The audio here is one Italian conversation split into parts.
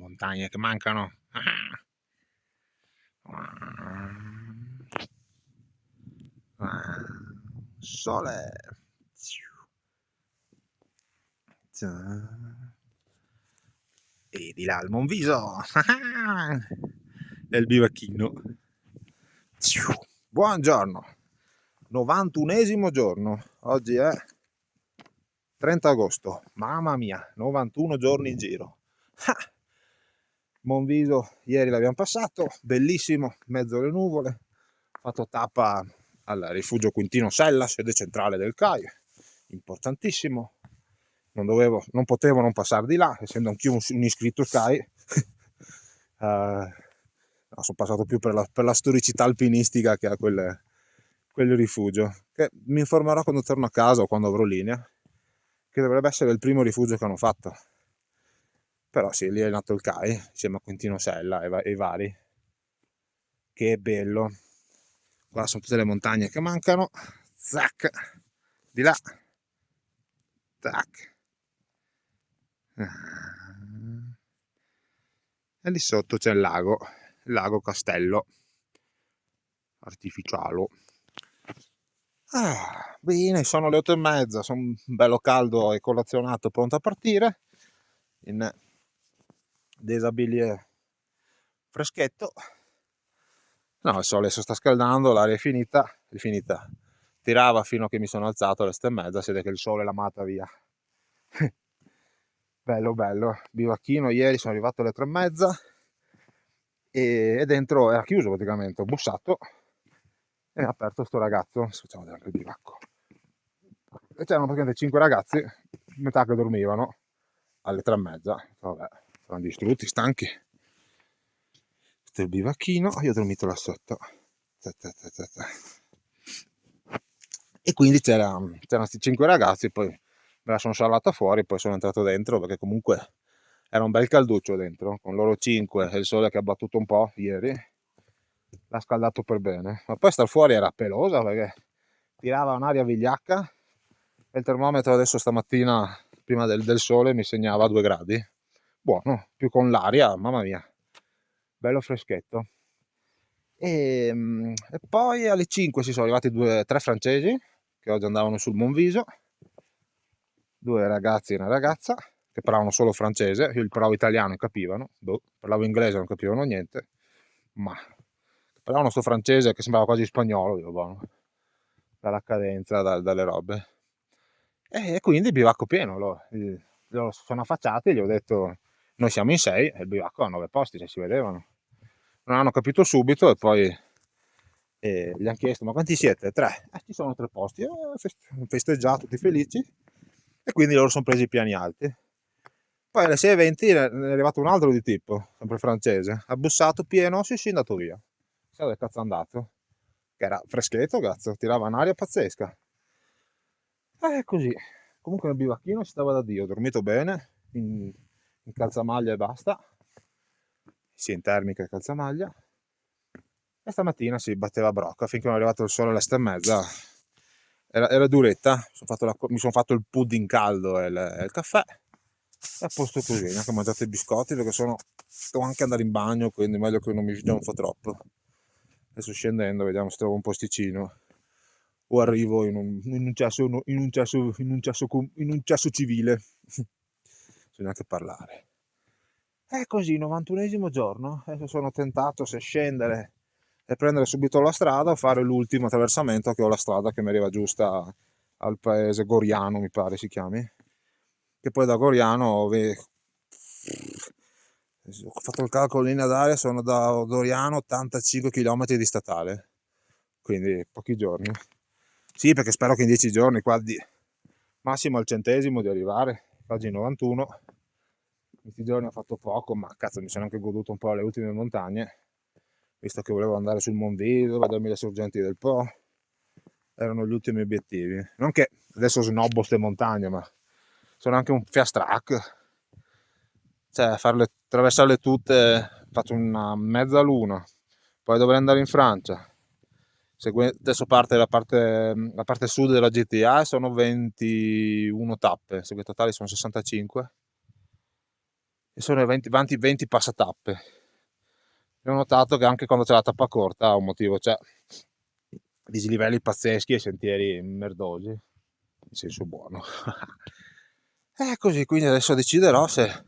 montagne che mancano. Sole. E di là il Monviso. E il bivacchino. Buongiorno. 91esimo giorno. Oggi è 30 agosto. Mamma mia, 91 giorni in giro. Monviso ieri l'abbiamo passato, bellissimo, mezzo alle nuvole. Fatto tappa al rifugio Quintino Sella, sede centrale del CAI, importantissimo. Non potevo non passare di là, essendo anch'io un iscritto CAI. No, sono passato più per la storicità alpinistica che a quel rifugio, che mi informerò quando torno a casa o quando avrò linea, che dovrebbe essere il primo rifugio che hanno fatto. Però sì, lì è nato il CAI, insieme a Quintino Sella e vari. Che bello. Qua sono tutte le montagne che mancano. Zac! Di là. Zac! E lì sotto c'è il lago Castello artificiale. Bene, sono le 8:30, sono bello caldo e colazionato, pronto a partire in desabillé freschetto. No, il sole si sta scaldando, l'aria è finita. Tirava fino a che mi sono alzato alle 7:30, si vede che il sole l'ha mata via. Bello, bivacchino, ieri sono arrivato alle 3:30 e dentro era chiuso praticamente, ho bussato e ha aperto sto ragazzo, facciamo vedere anche il bivacco. E c'erano praticamente 5 ragazzi, metà che dormivano, alle 3:30, vabbè, sono distrutti, stanchi. Questo è il bivacchino, io ho dormito là sotto. E quindi c'erano questi 5 ragazzi, poi me la sono salvata fuori, poi sono entrato dentro perché comunque era un bel calduccio dentro, con loro 5 e il sole che ha battuto un po' ieri, l'ha scaldato per bene. Ma poi star fuori era pelosa perché tirava un'aria vigliacca e il termometro adesso stamattina, prima del sole, mi segnava 2 gradi. Buono, più con l'aria, mamma mia, bello freschetto. E poi alle 5 si sono arrivati 3 francesi che oggi andavano sul Monviso, 2 ragazzi e una ragazza che parlavano solo francese, io il parlavo italiano e capivano, parlavo inglese e non capivano niente, ma parlavano sto francese che sembrava quasi spagnolo, io, buono, dalla cadenza, dalle robe. E quindi il bivacco pieno, loro sono affacciati e gli ho detto noi siamo in 6 e il bivacco ha 9 posti, se si vedevano. Non hanno capito subito e poi gli hanno chiesto ma quanti siete? 3. Ci sono 3 posti, festeggiato, tutti felici, e quindi loro sono presi i piani alti. Poi alle 6:20 ne è arrivato un altro di tipo, sempre francese, ha bussato pieno, sì, è andato via. Sai dove cazzo è andato? Che era freschetto, cazzo, tirava un'aria pazzesca. Così. Comunque nel bivacchino ci stava da Dio, ho dormito bene, in calzamaglia e basta, sia in termica che calzamaglia. E stamattina si batteva brocca finché non è arrivato il sole alle 7:30. Era duretta, mi sono fatto il pudding caldo e il caffè. E a posto così, neanche ho mangiato i biscotti perché devo anche andare in bagno, quindi meglio che non mi gonfo troppo. Adesso scendendo vediamo se trovo un posticino o arrivo in un cesso civile. Bisogna anche parlare. È così, 91esimo giorno. Adesso sono tentato se scendere e prendere subito la strada o fare l'ultimo attraversamento, che ho la strada che mi arriva giusta al paese Goriano, mi pare si chiami, che poi da Goriano ho fatto il calcolo in linea d'aria, sono da Goriano 85 km di statale, quindi pochi giorni. Sì, perché spero che in 10 giorni qua massimo al 100° di arrivare. Oggi 91, questi giorni ho fatto poco, ma cazzo mi sono anche goduto un po' le ultime montagne, visto che volevo andare sul Monviso, vedermi le sorgenti del Po. Erano gli ultimi obiettivi. Non che adesso snobbo queste montagne, ma sono anche un fast track. Cioè, attraversarle tutte, faccio una mezzaluna, poi dovrei andare in Francia. Adesso parte la parte sud della GTA e sono 21 tappe, segue totali sono 65. e sono 20 passatappe. E ho notato che anche quando c'è la tappa corta ha un motivo, cioè dislivelli pazzeschi e sentieri merdosi, in senso buono. E così, quindi adesso deciderò se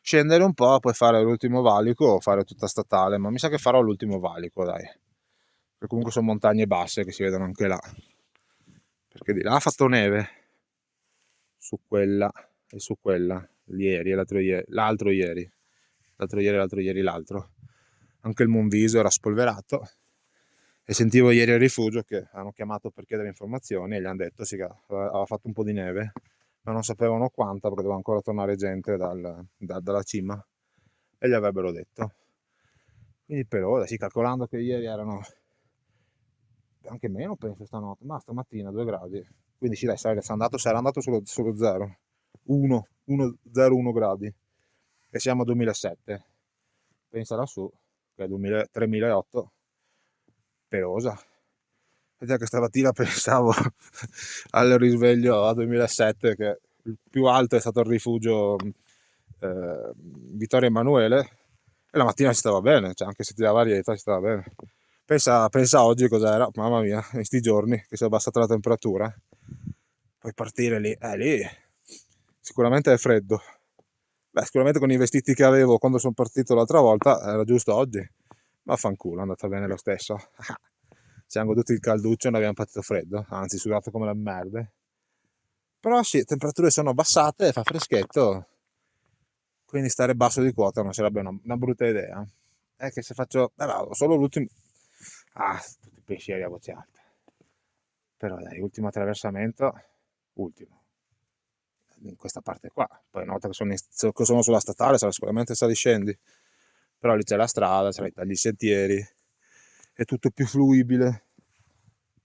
scendere un po', poi fare l'ultimo valico o fare tutta statale, ma mi sa che farò l'ultimo valico, dai. Perché comunque sono montagne basse che si vedono anche là. Perché di là ha fatto neve su quella e su quella, ieri e l'altro ieri, l'altro. Anche il Monviso era spolverato e sentivo ieri al rifugio che hanno chiamato per chiedere informazioni e gli hanno detto sì che aveva fatto un po' di neve, ma non sapevano quanta perché doveva ancora tornare gente dalla cima e gli avrebbero detto. Quindi per ora, sì, calcolando che ieri erano anche meno penso stanotte, ma stamattina 2 gradi, quindi sì dai, sarà andato solo 0, 0, 1 gradi e siamo a 2007, pensa lassù che è 3008, pelosa. E già che stamattina pensavo al risveglio a 2007 che il più alto è stato il rifugio Vittorio Emanuele e la mattina si stava bene, cioè anche se ti dava varietà si stava bene. Pensa oggi cos'era, mamma mia, in questi giorni che si è abbassata la temperatura. Puoi partire lì sicuramente è freddo. Beh, sicuramente con i vestiti che avevo quando sono partito l'altra volta era giusto oggi, ma fanculo, è andata bene lo stesso. Siamo goduti il calduccio e non abbiamo patito freddo, anzi sudato come la merda. Però sì, le temperature sono abbassate e fa freschetto, quindi stare basso di quota non sarebbe una brutta idea. È che se faccio, no, solo l'ultimo, tutti i pensieri a voce alta. Però dai, ultimo attraversamento, ultimo, in questa parte qua. Poi una volta che sono sulla statale sarà sicuramente saliscendi, però lì c'è la strada, c'è i tagli sentieri, è tutto più fluibile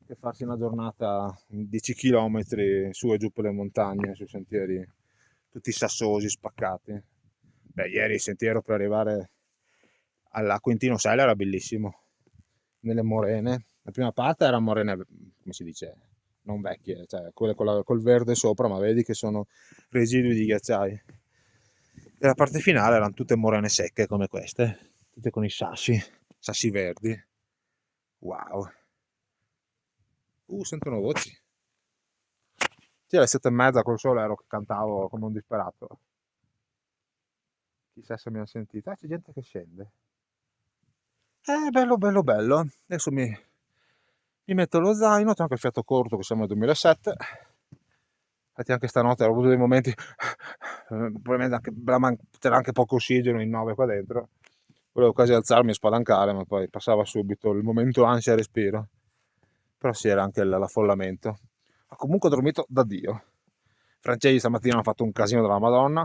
che farsi una giornata 10 km su e giù per le montagne, sui sentieri tutti sassosi, spaccati. Beh, ieri il sentiero per arrivare alla Quintino Sella era bellissimo, nelle morene. La prima parte era morene, come si dice, non vecchie, cioè quelle col verde sopra, ma vedi che sono residui di ghiacciai. E la parte finale erano tutte morene secche come queste, tutte con i sassi verdi. Wow. Sentono voci. Sì, alle 7:30 col sole ero che cantavo come un disperato. Chissà se mi hanno sentito. C'è gente che scende. Bello, bello, bello. Adesso mi metto lo zaino, c'è anche il fiato corto che siamo nel 2007. Infatti anche stanotte ho avuto dei momenti, probabilmente c'era anche poco ossigeno in 9 qua dentro. Volevo quasi alzarmi e spalancare, ma poi passava subito il momento ansia e respiro. Però sì, era anche l'affollamento. Ma comunque ho dormito da Dio. I francesi stamattina hanno fatto un casino della Madonna.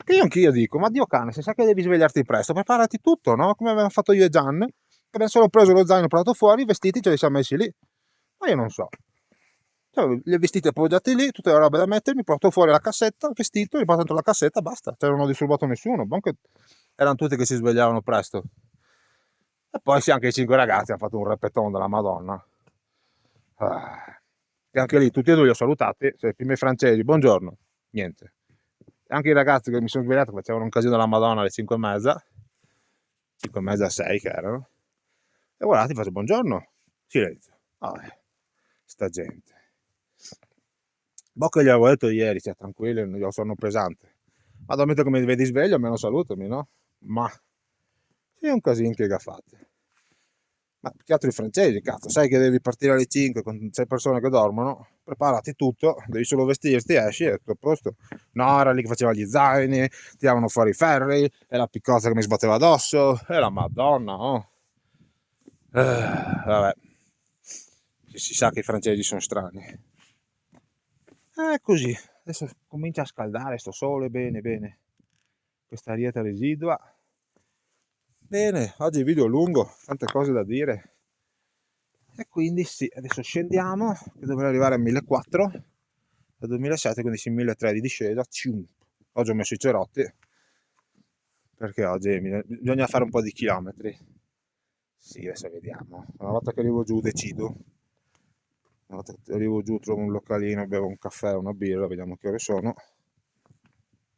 Che io anch'io dico, ma Dio cane, se sai che devi svegliarti presto, preparati tutto, no? Come avevamo fatto io e Gian, che abbiamo solo preso lo zaino, portato fuori, i vestiti ce li siamo messi lì. Ma io non so. Cioè, li ho vestiti appoggiati lì, tutte le robe da mettermi, porto fuori la cassetta, il vestito, li porto dentro la cassetta, basta. Cioè non ho disturbato nessuno, anche erano tutti che si svegliavano presto. E poi sì, anche i 5 ragazzi hanno fatto un repeton della Madonna. E anche lì tutti e due li ho salutati, cioè, prima i francesi, buongiorno, niente. E anche i ragazzi che mi sono svegliato facevano un casino della Madonna alle 5:30, 5:30, 6 che erano. E guardate, faccio buongiorno, silenzio. Sta gente. Bocca gli avevo detto ieri, cioè tranquillo, io ho sonno pesante. Ma dal momento che mi vedi sveglio, almeno salutami, no? Ma sì, è un casino che gaffate. Ma più che altro i francesi, cazzo, sai che devi partire alle 5 con 6 persone che dormono, preparati tutto, devi solo vestirti, esci e tutto a posto. No, era lì che faceva gli zaini, tiravano fuori i ferri, e la piccozza che mi sbatteva addosso, e la madonna, oh. Vabbè, si sa che i francesi sono strani. Così, adesso comincia a scaldare sto sole, bene, bene. Questa ariete residua. Bene, oggi il video è lungo, tante cose da dire. E quindi sì, adesso scendiamo, che dovrei arrivare a 1400 dal 2007, quindi sì, 1300 di discesa. Oggi ho messo i cerotti, perché oggi bisogna fare un po' di chilometri. Sì, adesso vediamo. Una volta che arrivo giù decido. Una volta che arrivo giù trovo un localino, bevo un caffè, una birra, vediamo che ore sono.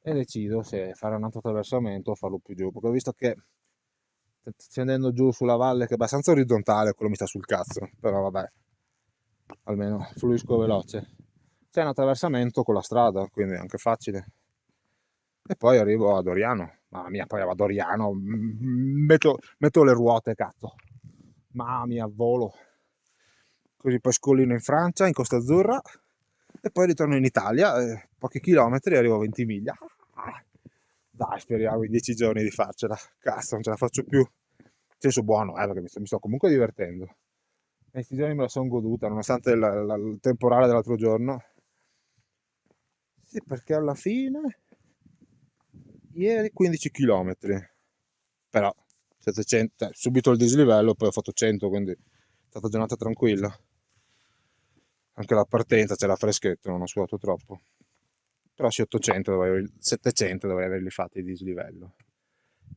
e decido se fare un altro attraversamento o farlo più giù, perché ho visto che scendendo giù sulla valle, che è abbastanza orizzontale, quello mi sta sul cazzo, però vabbè, almeno fluisco veloce. C'è un attraversamento con la strada, quindi è anche facile. E poi arrivo a Doriano. Mamma mia, poi a Doriano metto le ruote, cazzo. Mamma mia, volo. Così poi scollino in Francia, in Costa Azzurra, e poi ritorno in Italia, pochi chilometri, arrivo a Ventimiglia. Dai, speriamo in 10 giorni di farcela. Cazzo, non ce la faccio più. In senso buono, perché mi sto comunque divertendo. E questi giorni me la sono goduta, nonostante il temporale dell'altro giorno. Sì, perché alla fine, ieri 15 km, però 700, subito il dislivello, poi ho fatto 100, quindi è stata giornata tranquilla. Anche la partenza c'era freschetto, non ho sudato troppo. Però sì, 700 dovrei averli fatti di dislivello.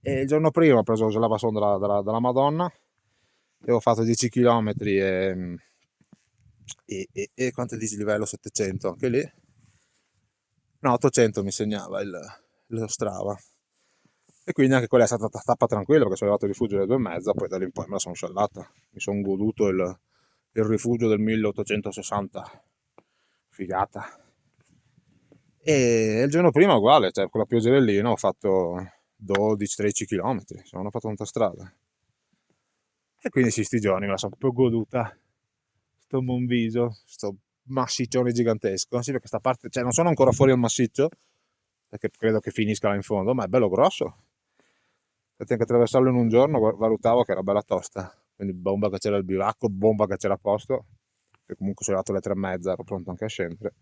E il giorno prima ho preso la lavasson della Madonna e ho fatto 10 km e quanto è di dislivello? 700 anche lì. No, 800 mi segnava lo Strava. E quindi anche quella è stata tappa tranquilla perché sono arrivato al rifugio alle 2:30, poi da lì in poi me la sono sciallata. Mi sono goduto il rifugio del 1860. Figata. E il giorno prima uguale, cioè con la pioggerellina ho fatto 12-13 km, non ho fatto tanta strada. E quindi sì, sti giorni me la sono proprio goduta. Sto Monviso, sto massiccione gigantesco. Sì, perché sta parte, cioè non sono ancora fuori al massiccio, perché credo che finisca là in fondo, ma è bello grosso. Infatti anche attraversarlo in un giorno valutavo che era bella tosta. Quindi bomba che c'era il bivacco, bomba che c'era a posto, che comunque sono arrivato alle 3:30, ero pronto anche a scendere.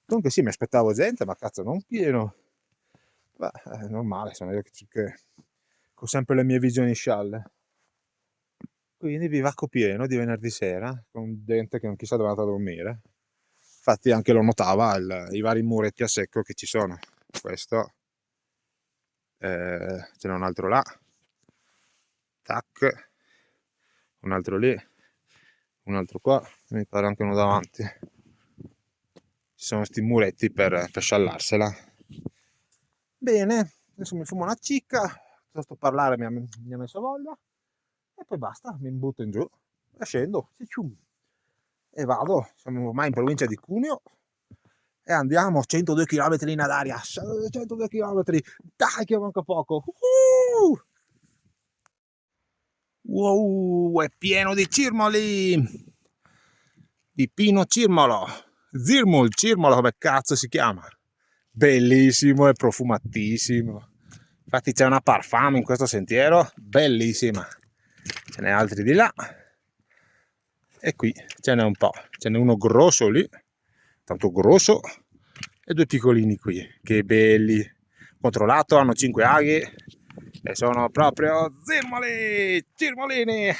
Comunque sì, mi aspettavo gente, ma cazzo, non pieno. Beh, è normale, sono io che ho sempre le mie visioni scialle. Quindi bivacco pieno di venerdì sera, con gente che non chissà dove è andata a dormire. Infatti anche lo notava i vari muretti a secco che ci sono. Questo, ce n'è un altro là, tac, un altro lì, un altro qua, mi pare anche uno davanti. Ci sono questi muretti per sciallarsela. Bene, adesso mi fumo una cicca, sto a parlare, mi ha messo voglia, e poi basta, mi butto in giù e scendo, e vado, siamo ormai in provincia di Cuneo, e andiamo 102 km in aria, 102 km, dai che manca poco. Wow, è pieno di cirmoli, di pino cirmolo, cirmolo come cazzo si chiama, bellissimo e profumatissimo. Infatti c'è una parfum in questo sentiero, bellissima. Ce n'è altri di là, e qui ce n'è un po', ce n'è uno grosso lì, tanto grosso, e due piccolini qui, che belli. Controllato, hanno 5 aghi e sono proprio cirmoli, cirmolini. Ah!